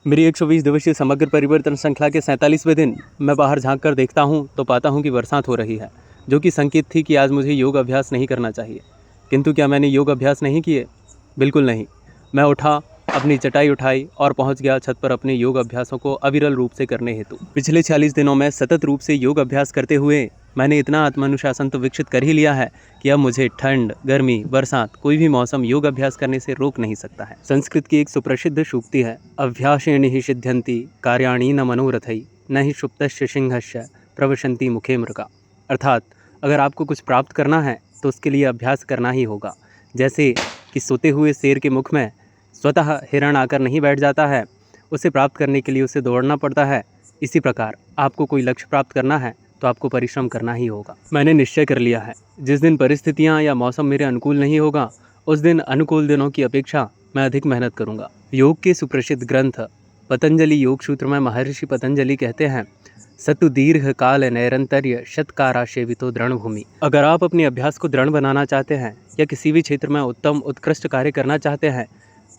मेरी 120 दिवसीय समग्र परिवर्तन श्रृंखला के 47वें दिन मैं बाहर झांक कर देखता हूँ तो पाता हूँ कि बरसात हो रही है, जो कि संकेत थी कि आज मुझे योग अभ्यास नहीं करना चाहिए। किंतु क्या मैंने योग अभ्यास नहीं किए? बिल्कुल नहीं। मैं उठा, अपनी चटाई उठाई और पहुंच गया छत पर अपने योग अभ्यासों को अविरल रूप से करने हेतु। पिछले 46 दिनों में सतत रूप से योग अभ्यास करते हुए मैंने इतना आत्मानुशासन तो विकसित कर ही लिया है कि अब मुझे ठंड, गर्मी, बरसात, कोई भी मौसम योग अभ्यास करने से रोक नहीं सकता है। संस्कृत की एक सुप्रसिद्ध सूक्ति है, अभ्यासेन हि सिद्ध्यन्ति कार्याणि न मनोरथै न हि सुप्तस्य सिंहस्य प्रविशन्ति मुखे मृगा। अर्थात अगर आपको कुछ प्राप्त करना है तो उसके लिए अभ्यास करना ही होगा। जैसे कि सोते हुए शेर के मुख में स्वतः हिरण आकर नहीं बैठ जाता है, उसे प्राप्त करने के लिए उसे दौड़ना पड़ता है। इसी प्रकार आपको कोई लक्ष्य प्राप्त करना है तो आपको परिश्रम करना ही होगा। मैंने निश्चय कर लिया है, जिस दिन परिस्थितियां या मौसम मेरे अनुकूल नहीं होगा उस दिन अनुकूल दिनों की अपेक्षा मैं अधिक मेहनत करूंगा। योग के सुप्रसिद्ध ग्रंथ पतंजलि योग सूत्र में महर्षि पतंजलि कहते हैं, सतु दीर्घ काल नैरंतर्य शतकारा सेवितो दृढ़ भूमि। अगर आप अपने अभ्यास को दृढ़ बनाना चाहते हैं या किसी भी क्षेत्र में उत्तम उत्कृष्ट कार्य करना चाहते हैं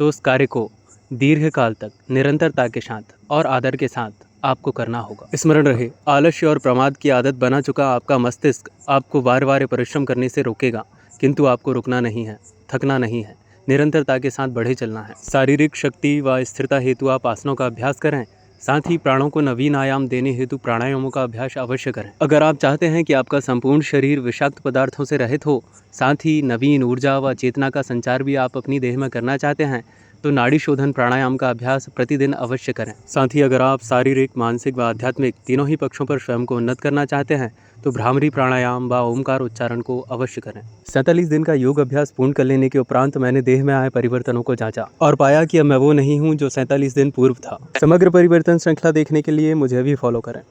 तो उस कार्य को दीर्घ काल तक निरंतरता के साथ और आदर के साथ आपको करना होगा। स्मरण रहे, आलस्य और प्रमाद की आदत बना चुका आपका मस्तिष्क आपको बार बार परिश्रम करने से रोकेगा, किंतु आपको रुकना नहीं है, थकना नहीं है, निरंतरता के साथ बढ़े चलना है। शारीरिक शक्ति व स्थिरता हेतु आप आसनों का अभ्यास करें, साथ ही प्राणों को नवीन आयाम देने हेतु प्राणायामों का अभ्यास अवश्य करें। अगर आप चाहते हैं कि आपका संपूर्ण शरीर विषाक्त पदार्थों से रहित हो, साथ ही नवीन ऊर्जा व चेतना का संचार भी आप अपनी देह में करना चाहते हैं तो नाड़ी शोधन प्राणायाम का अभ्यास प्रतिदिन अवश्य करें। साथ ही अगर आप शारीरिक, मानसिक व आध्यात्मिक तीनों ही पक्षों पर स्वयं को उन्नत करना चाहते हैं तो भ्रामरी प्राणायाम व ओमकार उच्चारण को अवश्य करें। 47 दिन का योग अभ्यास पूर्ण कर लेने के उपरांत मैंने देह में आए परिवर्तनों को जांचा और पाया कि अब मैं वो नहीं हूँ जो 47 दिन पूर्व था। समग्र परिवर्तन श्रृंखला देखने के लिए मुझे भी फॉलो करें।